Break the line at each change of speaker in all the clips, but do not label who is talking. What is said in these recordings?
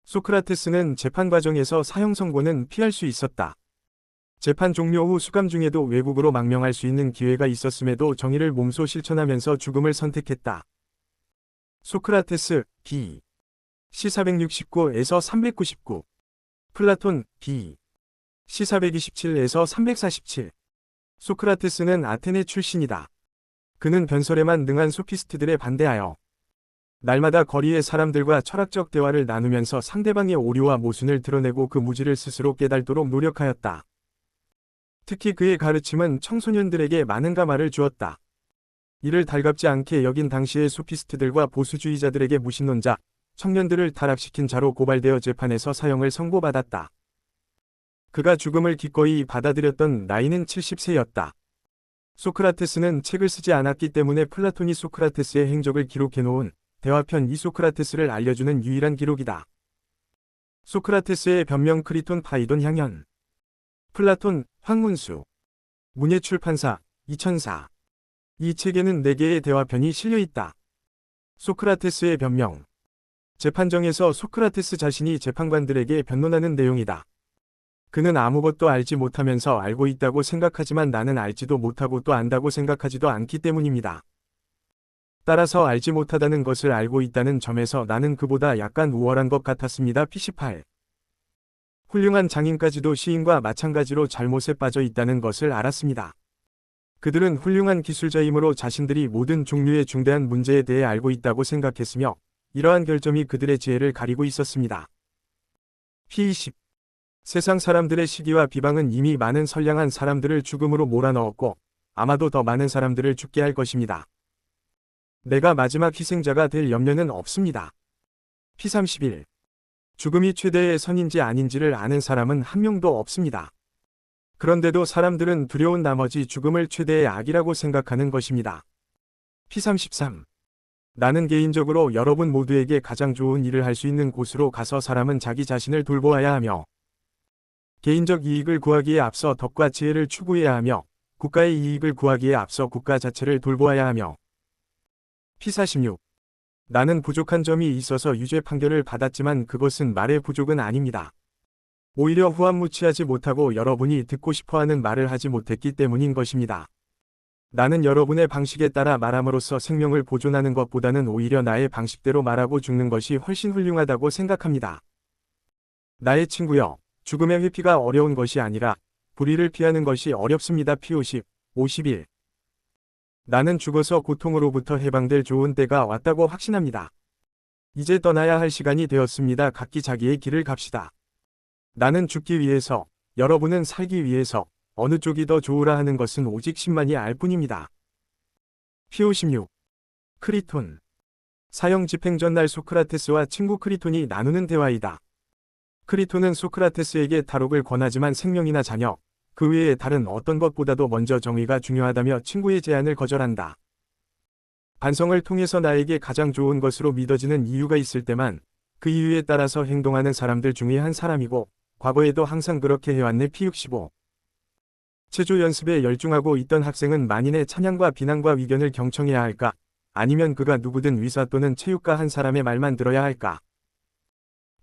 소크라테스는 재판 과정에서 사형 선고는 피할 수 있었다. 재판 종료 후 수감 중에도 외국으로 망명할 수 있는 기회가 있었음에도 정의를 몸소 실천하면서 죽음을 선택했다. 소크라테스, B. C 469에서 399. 플라톤, B. C 427에서 347. 소크라테스는 아테네 출신이다. 그는 변설에만 능한 소피스트들에 반대하여 날마다 거리의 사람들과 철학적 대화를 나누면서 상대방의 오류와 모순을 드러내고 그 무지를 스스로 깨달도록 노력하였다. 특히 그의 가르침은 청소년들에게 많은 감화를 주었다. 이를 달갑지 않게 여긴 당시의 소피스트들과 보수주의자들에게 무신론자, 청년들을 타락시킨 자로 고발되어 재판에서 사형을 선고받았다. 그가 죽음을 기꺼이 받아들였던 나이는 70세였다. 소크라테스는 책을 쓰지 않았기 때문에 플라톤이 소크라테스의 행적을 기록해놓은 대화편 이소크라테스를 알려주는 유일한 기록이다. 소크라테스의 변명 크리톤 파이돈 향연. 플라톤, 황문수. 문예출판사, 2004. 이 책에는 4개의 대화편이 실려있다. 소크라테스의 변명. 재판정에서 소크라테스 자신이 재판관들에게 변론하는 내용이다. 그는 아무것도 알지 못하면서 알고 있다고 생각하지만 나는 알지도 못하고 또 안다고 생각하지도 않기 때문입니다. 따라서 알지 못하다는 것을 알고 있다는 점에서 나는 그보다 약간 우월한 것 같았습니다. PC8. 훌륭한 장인까지도 시인과 마찬가지로 잘못에 빠져 있다는 것을 알았습니다. 그들은 훌륭한 기술자이므로 자신들이 모든 종류의 중대한 문제에 대해 알고 있다고 생각했으며 이러한 결점이 그들의 지혜를 가리고 있었습니다. P20. 세상 사람들의 시기와 비방은 이미 많은 선량한 사람들을 죽음으로 몰아넣었고 아마도 더 많은 사람들을 죽게 할 것입니다. 내가 마지막 희생자가 될 염려는 없습니다. P31. 죽음이 최대의 선인지 아닌지를 아는 사람은 한 명도 없습니다. 그런데도 사람들은 두려운 나머지 죽음을 최대의 악이라고 생각하는 것입니다. P33. 나는 개인적으로 여러분 모두에게 가장 좋은 일을 할 수 있는 곳으로 가서 사람은 자기 자신을 돌보아야 하며 개인적 이익을 구하기에 앞서 덕과 지혜를 추구해야 하며 국가의 이익을 구하기에 앞서 국가 자체를 돌보아야 하며 P46. 나는 부족한 점이 있어서 유죄 판결을 받았지만 그것은 말의 부족은 아닙니다. 오히려 후안무치하지 못하고 여러분이 듣고 싶어하는 말을 하지 못했기 때문인 것입니다. 나는 여러분의 방식에 따라 말함으로써 생명을 보존하는 것보다는 오히려 나의 방식대로 말하고 죽는 것이 훨씬 훌륭하다고 생각합니다. 나의 친구여, 죽음의 회피가 어려운 것이 아니라 불의를 피하는 것이 어렵습니다. P50, 51. 나는 죽어서 고통으로부터 해방될 좋은 때가 왔다고 확신합니다. 이제 떠나야 할 시간이 되었습니다. 각기 자기의 길을 갑시다. 나는 죽기 위해서, 여러분은 살기 위해서 어느 쪽이 더 좋으라 하는 것은 오직 신만이 알 뿐입니다. P56. 크리톤. 사형 집행 전날 소크라테스와 친구 크리톤이 나누는 대화이다. 크리톤은 소크라테스에게 탈옥을 권하지만 생명이나 자녀, 그 외에 다른 어떤 것보다도 먼저 정의가 중요하다며 친구의 제안을 거절한다. 반성을 통해서 나에게 가장 좋은 것으로 믿어지는 이유가 있을 때만 그 이유에 따라서 행동하는 사람들 중에 한 사람이고 과거에도 항상 그렇게 해왔네. P65. 체조 연습에 열중하고 있던 학생은 만인의 찬양과 비난과 위견을 경청해야 할까? 아니면 그가 누구든 의사 또는 체육가 한 사람의 말만 들어야 할까?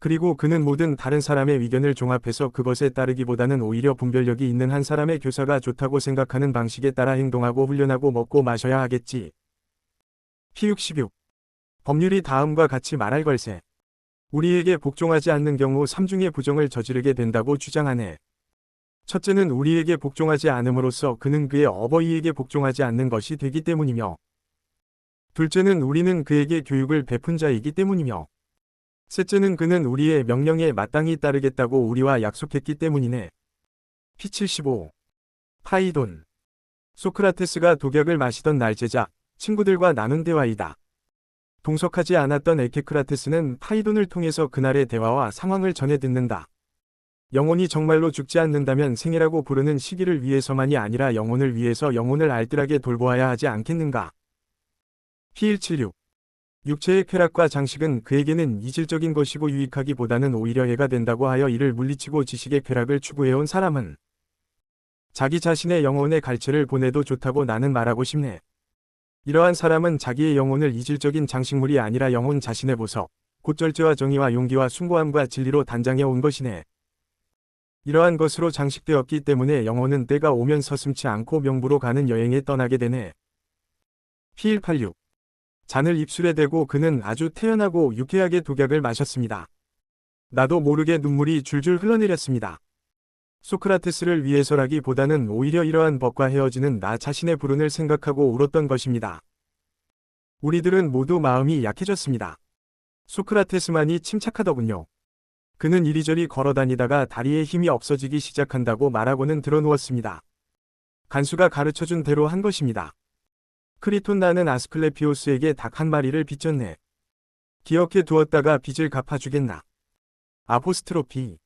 그리고 그는 모든 다른 사람의 의견을 종합해서 그것에 따르기보다는 오히려 분별력이 있는 한 사람의 교사가 좋다고 생각하는 방식에 따라 행동하고 훈련하고 먹고 마셔야 하겠지. P66. 법률이 다음과 같이 말할 걸세. 우리에게 복종하지 않는 경우 3중의 부정을 저지르게 된다고 주장하네. 첫째는 우리에게 복종하지 않음으로써 그는 그의 어버이에게 복종하지 않는 것이 되기 때문이며 둘째는 우리는 그에게 교육을 베푼 자이기 때문이며 셋째는 그는 우리의 명령에 마땅히 따르겠다고 우리와 약속했기 때문이네. P75. 파이돈. 소크라테스가 독약을 마시던 날 제자, 친구들과 나눈 대화이다. 동석하지 않았던 에케크라테스는 파이돈을 통해서 그날의 대화와 상황을 전해 듣는다. 영혼이 정말로 죽지 않는다면 생애라고 부르는 시기를 위해서만이 아니라 영혼을 위해서 영혼을 알뜰하게 돌보아야 하지 않겠는가. P176. 육체의 쾌락과 장식은 그에게는 이질적인 것이고 유익하기보다는 오히려 해가 된다고 하여 이를 물리치고 지식의 쾌락을 추구해온 사람은 자기 자신의 영혼의 갈채를 보내도 좋다고 나는 말하고 싶네. 이러한 사람은 자기의 영혼을 이질적인 장식물이 아니라 영혼 자신의 보석, 곧 절제와 정의와 용기와 숭고함과 진리로 단장해 온 것이네. 이러한 것으로 장식되었기 때문에 영혼은 때가 오면 서슴지 않고 명부로 가는 여행에 떠나게 되네. P186. 잔을 입술에 대고 그는 아주 태연하고 유쾌하게 독약을 마셨습니다. 나도 모르게 눈물이 줄줄 흘러내렸습니다. 소크라테스를 위해서라기보다는 오히려 이러한 법과 헤어지는 나 자신의 불운을 생각하고 울었던 것입니다. 우리들은 모두 마음이 약해졌습니다. 소크라테스만이 침착하더군요. 그는 이리저리 걸어다니다가 다리에 힘이 없어지기 시작한다고 말하고는 드러누웠습니다. 간수가 가르쳐준 대로 한 것입니다. 크리톤 나는 아스클레피오스에게 닭 한 마리를 빚졌네. 기억해 두었다가 빚을 갚아주겠나. 아포스트로피.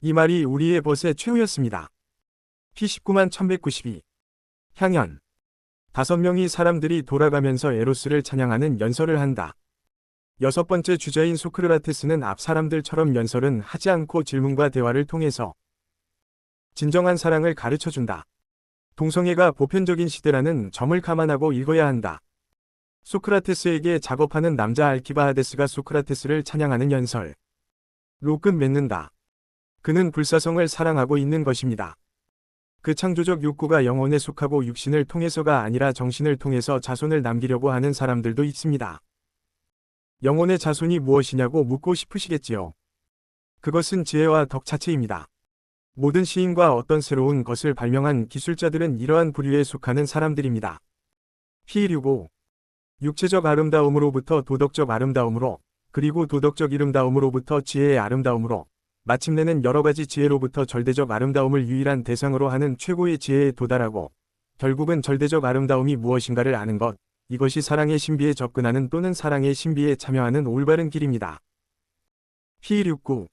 이 말이 우리의 벗의 최후였습니다. P19만 1192. 향연. 5명의 사람들이 돌아가면서 에로스를 찬양하는 연설을 한다. 6번째 주자인 소크라테스는 앞 사람들처럼 연설은 하지 않고 질문과 대화를 통해서 진정한 사랑을 가르쳐준다. 동성애가 보편적인 시대라는 점을 감안하고 읽어야 한다. 소크라테스에게 작업하는 남자 알키바하데스가 소크라테스를 찬양하는 연설. 로 끝맺는다. 그는 불사성을 사랑하고 있는 것입니다. 그 창조적 욕구가 영혼에 속하고 육신을 통해서가 아니라 정신을 통해서 자손을 남기려고 하는 사람들도 있습니다. 영혼의 자손이 무엇이냐고 묻고 싶으시겠지요. 그것은 지혜와 덕 자체입니다. 모든 시인과 어떤 새로운 것을 발명한 기술자들은 이러한 부류에 속하는 사람들입니다. P165. 육체적 아름다움으로부터 도덕적 아름다움으로, 그리고 도덕적 아름다움으로부터 지혜의 아름다움으로, 마침내는 여러가지 지혜로부터 절대적 아름다움을 유일한 대상으로 하는 최고의 지혜에 도달하고, 결국은 절대적 아름다움이 무엇인가를 아는 것, 이것이 사랑의 신비에 접근하는 또는 사랑의 신비에 참여하는 올바른 길입니다. P169.